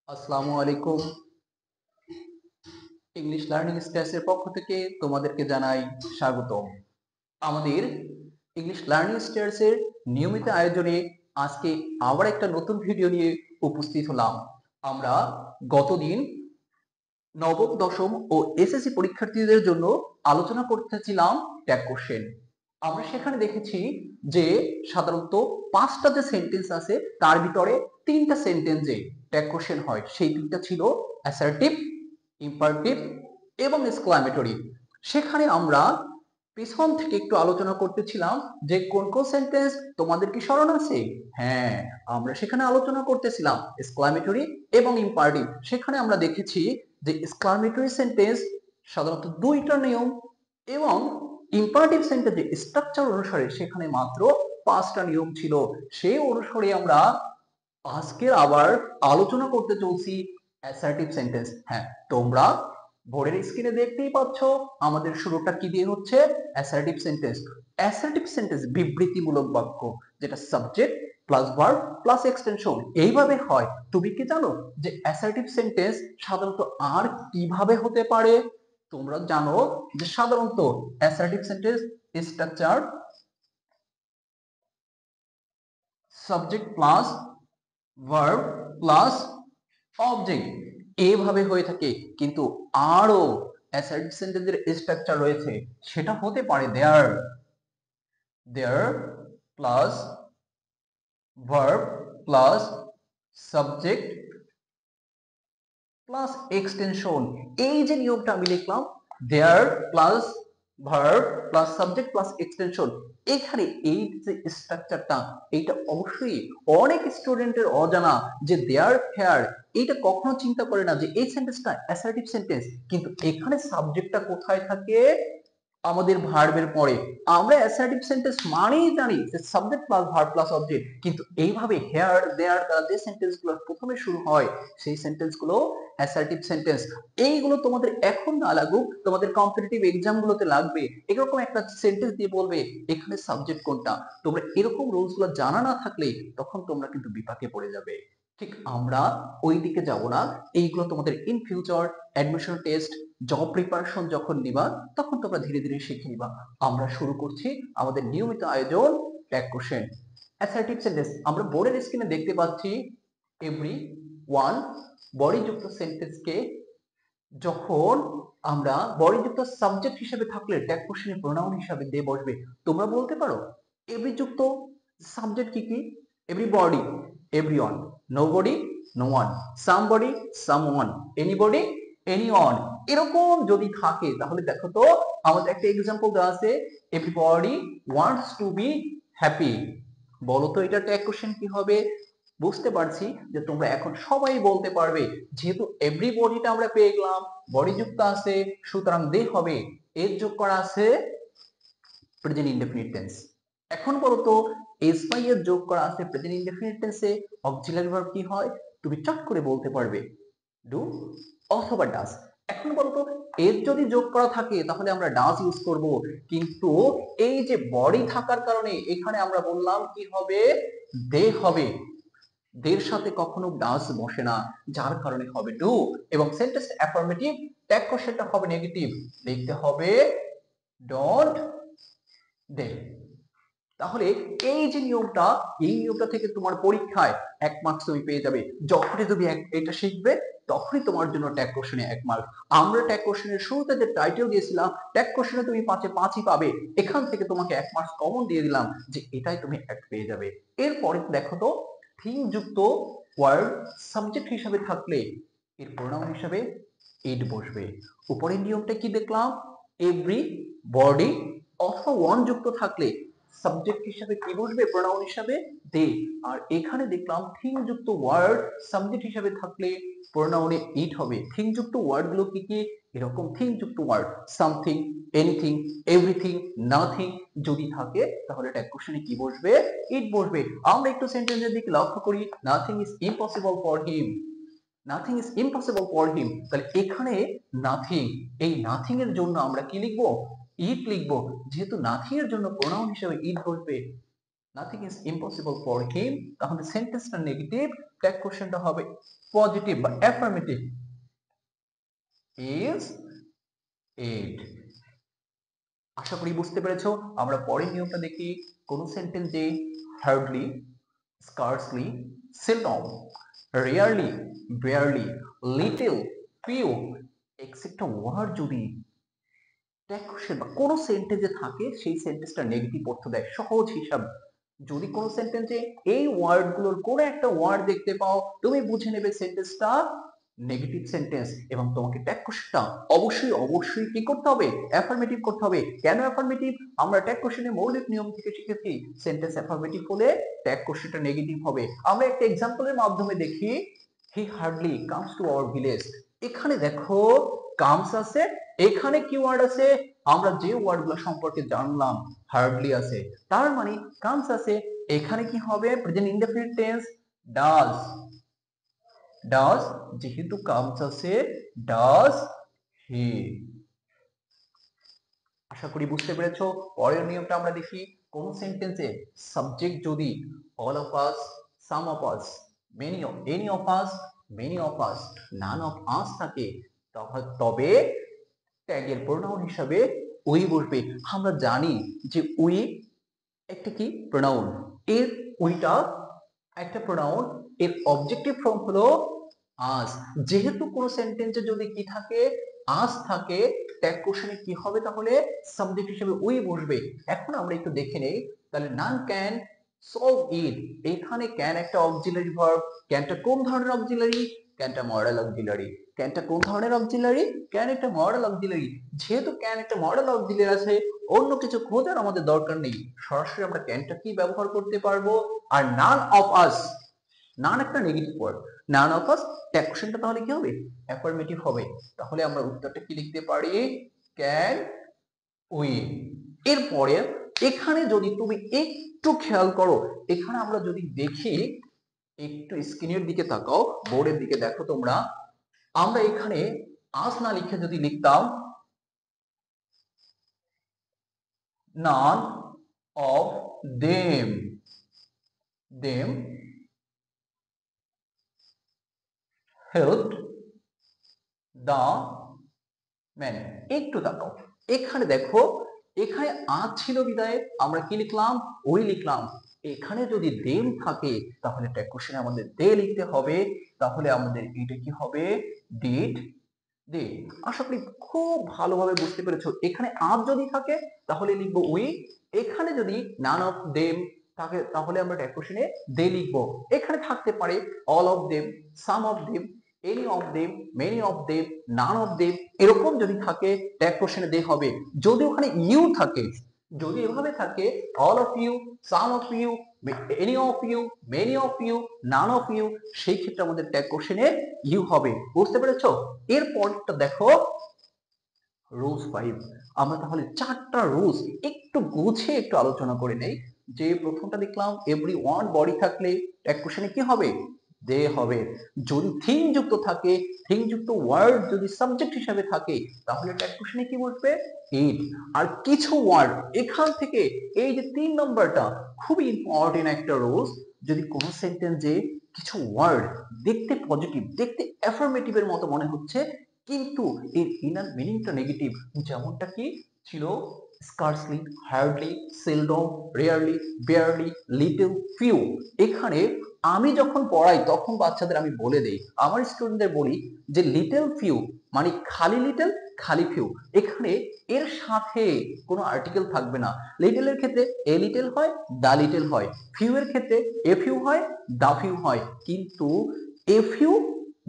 আসসালামু আলাইকুম। English learning স্টেজের পক্ষ থেকে তোমাদেরকে জানাই স্বাগতম। আমাদের ইংলিশ লার্নিং স্টেজের নিয়মিত আয়োজনে আজকে আবার একটা নতুন ভিডিও নিয়ে উপস্থিত হলাম। আমরা গতদিন নবম, দশম ও এসএসসি পরীক্ষার্থীদের জন্য আলোচনা করতেছিলাম ট্যাগ কোশ্চেন। আমরা সেখানে দেখেছি যে সাধারণত 5টা যে সেন্টেন্স আছে তার ভিতরে 3টা সেন্টেন্সে ট্যাগ কোশ্চেন হয়। সেই 3টা ছিল অ্যাসার্টিভ, ইম্পারেটিভ এবং এক্সক্লামেটরি। সেখানে আমরা পিছন থেকে একটু আলোচনা করতেছিলাম যে কোন কোন সেন্টেন্স তোমাদের কি স্মরণ আছে? হ্যাঁ, আমরা সেখানে আলোচনা করতেছিলাম এক্সক্লামেটরি এবং ইম্পারেটিভ। সেখানে আমরা দেখেছি যে এক্সক্লামেটরি সেন্টেন্স সাধারণত 2টা নিয়ম এবং ইম্পারেটিভ সেন্টেন্সের স্ট্রাকচার অনুসারে সেখানে মাত্র 5টা নিয়ম ছিল। সেই অনুসারে আমরা আজকের আবার আলোচনা করতে চলছি অ্যাসার্টিভ সেন্টেন্স। হ্যাঁ, তোমরা বোর্ডের স্ক্রিনে দেখতেই পাচ্ছ আমাদের শুরুটা কি দিয়ে হচ্ছে, অ্যাসার্টিভ সেন্টেন্স। অ্যাসার্টিভ সেন্টেন্স বিবৃতিমূলক বাক্য, যেটা subject plus verb plus extension এইভাবে হয়। তুমি কি জানো যে অ্যাসার্টিভ সেন্টেন্স সাধারণত আর কিভাবে হতে পারে? তোমরা জানো যে সাধারণত assertive sentence structure subject plus verb plus object এভাবে হয়ে থাকে, কিন্তু আরো অ্যাসার্টিভ সেন্টেন্সের স্ট্রাকচার রয়েছে। সেটা হতে পারে there, there plus verb plus subject plus extension. এই যে নিয়মটা আমি লিখলাম, there plus verb plus subject plus extension, এখানে এই যে স্ট্রাকচারটা এইটা অবশ্যই অনেক স্টুডেন্টের অজানা, যে দেয়ার হেয়ার এইটা কখনো চিন্তা করে না যে এই সেন্টেন্সটা অ্যাসার্টিভ সেন্টেন্স, কিন্তু এখানে সাবজেক্টটা কোথায় থাকে? আমাদের ভার্বের পরে। আমরা অ্যাসার্টিভ সেন্টেন্স মানেই জানি যে subject plus verb plus object, কিন্তু এইভাবে হেয়ার দেয়ার দ্বারা যে সেন্টেন্সগুলো প্রথমে শুরু হয় সেই সেন্টেন্সগুলো অ্যাসার্টিভ সেন্টেন্স। এইগুলো তোমাদের এখন না লাগুক, তোমাদের কম্পিটিটিভ এক্সাম গুলোতে লাগবে। এরকম একটা সেন্টেন্স দিয়ে বলবে এখানে সাবজেক্ট কোনটা। তোমরা এরকম রুলস গুলো জানা না থাকলে তখন তোমরা কিন্তু বিপাকে পড়ে যাবে। ঠিক আমরা ওই দিকে যাব না। এইগুলো তোমাদের in future admission test, job preparation যখন নিবা তখন তোমরা ধীরে ধীরে শিখে নিবা। আমরা শুরু করছি আমাদের নিয়মিত আয়োজন ট্যাগ কোশ্চেন। অ্যাসার্টিভ সেন্টেন্স আমরা বোর্ডের স্ক্রিনে দেখতে পাচ্ছি এভরি ওয়ান বডিযুক্ত সেন্টেন্সকে যখন আমরা বডিযুক্ত সাবজেক্ট হিসেবে থাকলে ট্যাগ কোশ্চেনে প্রোনাউন হিসাবে দিয়ে বসবে। তোমরা বলতে পারো এভরি যুক্ত সাবজেক্ট কি কি? Everybody, everyone, nobody, no one, somebody, someone, anybody, anyone. এরকম যদি থাকে তাহলে দেখো তো আমাদের একটা এক্সাম্পল দেওয়া আছে, everybody wants to be happy. বলো তো এটা ট্যাগ কোশ্চেন কি হবে? বুঝতে পারছি যে তোমরা এখন সবাই বলতে পারবে যেহেতু এভরিবডিটা আমরা পেয়ে গেলাম, বডি যুক্ত আছে, সুতরাং দে হবে। এর যোগ করা আছে প্রেজেন্ট ইনডেফিনিট টেন্স। এখন বলো তো এস বাই এর যোগ করা আছে প্রেজেন্ট ইনডেফিনিট টেন্সে অক্সিলারি ভার্ব কি হয়? তুমি চট করে বলতে পারবে ডু অথবা ডাজ। এখন বলতো এর যদি যোগ করা থাকে তাহলে আমরা ডাজ ইউজ করব, কিন্তু এই যে বডি থাকার কারণে এখানে আমরা বললাম কি হবে? দে হবে। দের সাথে কখনো ডাজ বসে না, যার কারণে হবে ডু। এবং সেন্টেন্স অ্যাফার্মেটিভ, ট্যাগ কোশ্চেনটা হবে নেগেটিভ, লিখতে হবে ডোন্ট দে। তাহলে এই যে নিয়মটা, এই নিয়মটা থেকে তোমার পরীক্ষায় 1 মার্কস তুমি পেয়ে যাবে। যখনই তুমি এটা শিখবে তখনই তোমার জন্য ট্যাগ কোশ্চেনে 1 মার্ক। আমরা ট্যাগ কোশ্চেনের শুরুতে যে টাইটেল দিয়েছিলাম ট্যাগ কোশ্চেনে তুমি 5-এ 5ই পাবে, এখান থেকে তোমাকে 1 মার্কস কমন দিয়ে দিলাম যে এটাই তুমি 1 পেয়ে যাবে। এরপরে দেখো তো থিং যুক্ত ওয়ার্ড সাবজেক্ট হিসাবে থাকলে এর প্রোনাউন হিসাবে ইট বসবে। উপরের নিয়মটা কি দেখলাম? এভরি বডি অথবা ওয়ান যুক্ত থাকলে সাবজেক্ট হিসাবে কি বসবে? প্রোনাউন হিসাবে দে। আর এখানে দেখলাম থিং যুক্ত ওয়ার্ড সাবজেক্ট হিসাবে থাকলে প্রোনাউনে ইট হবে। থিং যুক্ত ওয়ার্ড গুলো কি কি? এরকম থিং যুক্ত word something, anything, everything, nothing যদি থাকে তাহলে ট্যাগ কোশ্চেনে কি বসবে? ইট বসবে। আমরা একটু সেন্টেন্সের দিকে লক্ষ্য করি, nothing is impossible for him. Nothing is impossible for him, তাহলে এখানে নাথিং, এই নাথিং এর জন্য আমরা কি লিখবো? ইট লিখবো। যেহেতু নাথিং এর জন্য প্রোনাউন হিসেবে ইট বসবে, nothing is impossible for him, তাহলে সেন্টেন্সটা নেগেটিভ, ট্যাগ কোশ্চেনটা হবে পজিটিভ বা অ্যাফার্মেটিভ। Is it. আশা করি বুঝতে পেরেছো। আমরা পরের নিয়মটা দেখি। কোন সেন্টেন্সে hardly, scarcely, seldom, rarely, barely, little, few, etc. Word যদি ট্যাগ কোশ্চেন বা কোন সেন্টেন্সে থাকে সেই সেন্টেন্সটা নেগেটিভ অর্থ দেয়। সহজ হিসাব, যদি কোন সেন্টেন্সে এই ওয়ার্ডগুলোর কোন একটা ওয়ার্ড দেখতে পাও, তুমি বুঝে নেবে সেন্টেন্সটা নেগেটিভ সেন্টেন্স, এবং তোমাকে ট্যাগ কোশ্চেনটা অবশ্যই কি করতে হবে? অ্যাফার্মেটিভ করতে হবে। কেন অ্যাফার্মেটিভ? আমরা ট্যাগ কোশ্চেনের মৌলিক নিয়ম থেকে শিখেছি সেন্টেন্স অ্যাফার্মেটিভ হলে ট্যাগ কোশ্চেনটা নেগেটিভ হবে। আমরা একটা এক্সাম্পলের মাধ্যমে দেখি। হি hardly comes to our village. এখানে দেখো কামস আছে, এখানে কি ওয়ার্ড আছে? আমরা যে ওয়ার্ডগুলো সম্পর্কে জানলাম হার্ডলি আছে, তার মানে কামস আছে। এখানে কি হবে? Present indefinite tense does. Does যেহেতু কামস আছে, ডাজ হি। আশা করি বুঝতে পেরেছো। পরের নিয়মটা আমরা দেখি। কোন সেন্টেন্সে সাবজেক্ট যদি all of us, some of us, many of, any of us, many of us, naan of আস থাকে, তবে ট্যাগের প্রোনাউন হিসাবে উই বসবে। আমরা জানি যে উই একটা কি প্রোনাউন, এর উইটা একটা প্রোনাউন, এর অবজেক্টিভ ফর্ম হলো আস। যেহেতু কোন সেন্টেন্সে যদি কি থাকে, আস থাকে, ট্যাগ কোশ্চেনে কি হবে? তাহলে সাবজেক্ট হিসেবে উই বসবে। এখন আমরা একটু দেখে নেই। তাহলে নান ক্যান সলভ ইট, এখানে ক্যান একটা অক্সিলারি ভার্ব। ক্যানটা কোন ধরনের অক্সিলারি? ক্যানটা মডেল অক্সিলারি। ক্যানটা কোন ধরনের অক্সিলারি? ক্যান একটা মডেল অক্সিলারি। যেহেতু ক্যান একটা মডেল অক্সিলারি আছে, অন্য কিছু খোঁজার আমাদের দরকার নেই, সরাসরি আমরা ক্যানটা কি ব্যবহার করতে পারবো। আর নান অফ আস, নান একটা negative word, none of us, tag কোশ্চেনটা তাহলে কি হবে? অ্যাফার্মেটিভ হবে। তাহলে আমরা উত্তরটা কি লিখতে পারি? Can we. এরপরে এখানে যদি তুমি একটু খেয়াল করো, এখানে আমরা যদি দেখি, একটু স্ক্রিনের দিকে তাকাও, বোর্ডের দিকে দেখো তোমরা, আমরা এখানে আস না লিখে যদি লিখতাম none of them helped the man। একটু তাকাও, এখানে দেখো, এখানে আজ ছিল বিদায়, আমরা কি লিখলাম? ওই লিখলাম। এখানে যদি দেম থাকে তাহলে ট্যাগ কোশ্চেনে আমাদের দে লিখতে হবে। তাহলে আমাদের এটা কি হবে? Did they. আশা করি খুব ভালোভাবে বুঝতে পেরেছো। এখানে আজ যদি থাকে তাহলে লিখবো উই। এখানে যদি নান অফ দেম থাকে তাহলে আমরা ট্যাগ কোশ্চেনে দে লিখবো। এখানে থাকতে পারে all of them, some of them, any of them, many of them, none of them, এরকম যদি থাকে ট্যাগ কোশ্চেনে দে হবে। যদি ওখানে ইউ থাকে, যদি এভাবে থাকে all of you, some of you, any of you, many of you, none of you, সেই ক্ষেত্রে আমাদের ট্যাগ কোশ্চেনে ইউ হবে। বুঝতে পেরেছো? এরপরটা দেখো রুলস 5। আমরা তাহলে চারটা রুলস একটু গুছিয়ে একটু আলোচনা করে নেই। যে প্রথমটা দেখলাম এভরি ওয়ান বডি থাকলে ট্যাগ কোশ্চেনে কি হবে? দে হবে। যদি থিং যুক্ত থাকে, থিং যুক্ত ওয়ার্ড যদি সাবজেক্ট হিসাবে থাকে তাহলে ট্যাগ কোশ্চেনে কি বসবে? ইট। আর কিছু ওয়ার্ড এখান থেকে, এই যে 3 নম্বরটা খুবই ইম্পর্টেন্ট একটা রুলস, যদি কোনো সেন্টেন্সে কিছু ওয়ার্ড দেখতে পজিটিভ, দেখতে অ্যাফার্মেটিভ এর মতো মনে হচ্ছে, কিন্তু এর ইনার মিনিংটা নেগেটিভ, যেমনটা কি ছিল scarcely, hardly, seldom, rarely, barely, little, few. এখানে আমি যখন পড়াই তখন বাচ্চাদের আমি বলে দেই, আমার স্টুডেন্টদের বলি যে লিটল ফিউ মানে খালি লিটল, খালি ফিউ। এখানে এর সাথে কোনো আর্টিকেল থাকবে না। লিটল এর ক্ষেত্রে এ লিটল হয়, দা লিটল হয়। ফিউ এর ক্ষেত্রে এ ফিউ হয়, দা ফিউ হয়। কিন্তু এ ফিউ,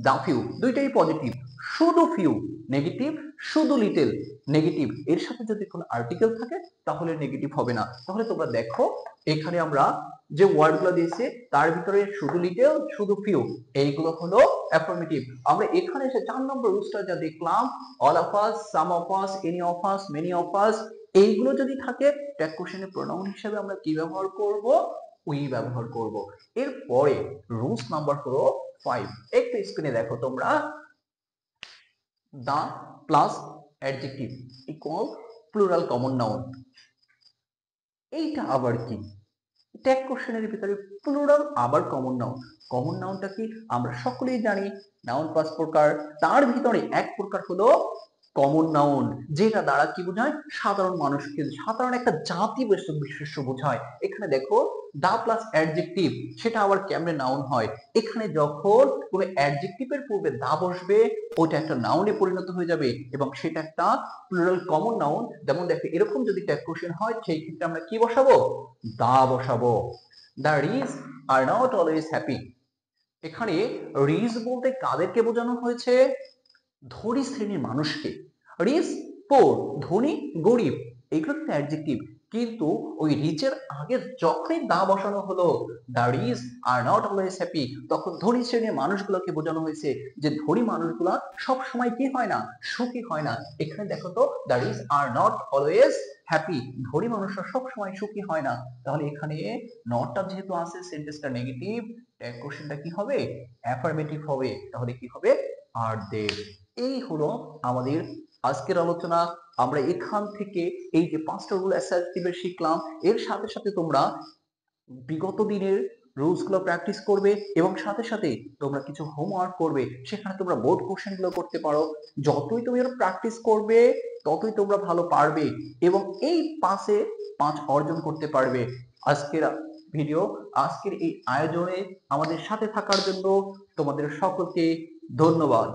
দা ফিউ দুইটাই পজিটিভ, শুধু ফিউ নেগেটিভ, শুধু লিটল নেগেটিভ। এর সাথে যদি কোনো আর্টিকেল থাকে তাহলে নেগেটিভ হবে না। তাহলে তোমরা দেখো এখানে আমরা যে ওয়ার্ডগুলো দিয়েছি তার ভিতরে শুধু লিটল, শুধু ফিউ, এইগুলো হলো অ্যাফার্মেটিভ। আমরা এখানে এসে 4 নম্বর রুলসটা যা দেখলাম, all of us, some of us, any of us, many of us, এইগুলো যদি থাকে ট্যাগ কোশ্চেনে প্রোনাউন হিসেবে আমরা কি ব্যবহার করব? উই ব্যবহার করব। এরপরে রুলস নাম্বার হলো 5। একটু স্ক্রিনে দেখো তোমরা, the plus adjective equal plural common noun। এইটা আবার কি? ট্যাগ কোশ্চেনের ভিতরে প্লুরাল আবার কমন নাউন। কমন নাউনটা কি আমরা সকলেই জানি, নাউন 5 প্রকার, তার ভিতরে এক প্রকার হলো কমন নাউন, যেটা দ্বারা কি বোঝায় সাধারণ মানুষকে, সাধারণ একটা জাতি বিশেষ্য বোঝায়। এখানে দেখো দা প্লাস অ্যাডজেক্টিভ, সেটা আবার কেমনে নাউন হয়। এখানে যখন কোনো অ্যাডজেক্টিভের পূর্বে দা বসবে ওটা একটা নাউনে পরিণত হয়ে যাবে এবং সেটা একটা প্লুরাল কমন নাউন। যেমন দেখো এরকম যদি ট্যাগ কোশ্চেন হয় সেই ক্ষেত্রে আমরা কি বসাবো, দা বসাবো। The rich are not always happy. এখানে রিচ বলতে কাদেরকে বোঝানো হয়েছে, ধনী শ্রেণীর মানুষকে। রিচ পোর, ধনী গরিব, এগুলো কিন্তু অ্যাডজেক্টিভ, কিন্তু ওই রিচের আগে যখনই দা বসানো হলো, the rich are not always happy, তখন ধনী শ্রেণীর মানুষগুলোকে বোঝানো হয়েছে যে ধনী মানুষগুলা সব সময় কি হয় না, সুখী হয় না। এখানে দেখো তো the rich are not always happy, ধনী মানুষরা সব সময় সুখী হয় না। তাহলে এখানে নটটা যেহেতু আছে, সেন্টেন্সটা নেগেটিভ, কোশ্চেনটা কি হবে, অ্যাফার্মেটিভ হবে। তাহলে কি হবে, আর দে। এই হলো আমাদের আজকের আলোচনা। আমরা এখান থেকে এই যে 5টা রুল অ্যাসার্টিভের শিখলাম, এর সাথে সাথে তোমরা বিগত দিনের রুলস গুলো প্র্যাকটিস করবে এবং সাথে সাথে তোমরা কিছু হোমওয়ার্ক করবে, সেখানে তোমরা বোর্ড কোশ্চেন গুলো করতে পারো। যতই তুমি প্র্যাকটিস করবে ততই তোমরা ভালো পারবে এবং এই 5 অর্জন করতে পারবে। আজকের ভিডিও, আজকের এই আয়োজনে আমাদের সাথে থাকার জন্য তোমাদের সকলকে ধন্যবাদ।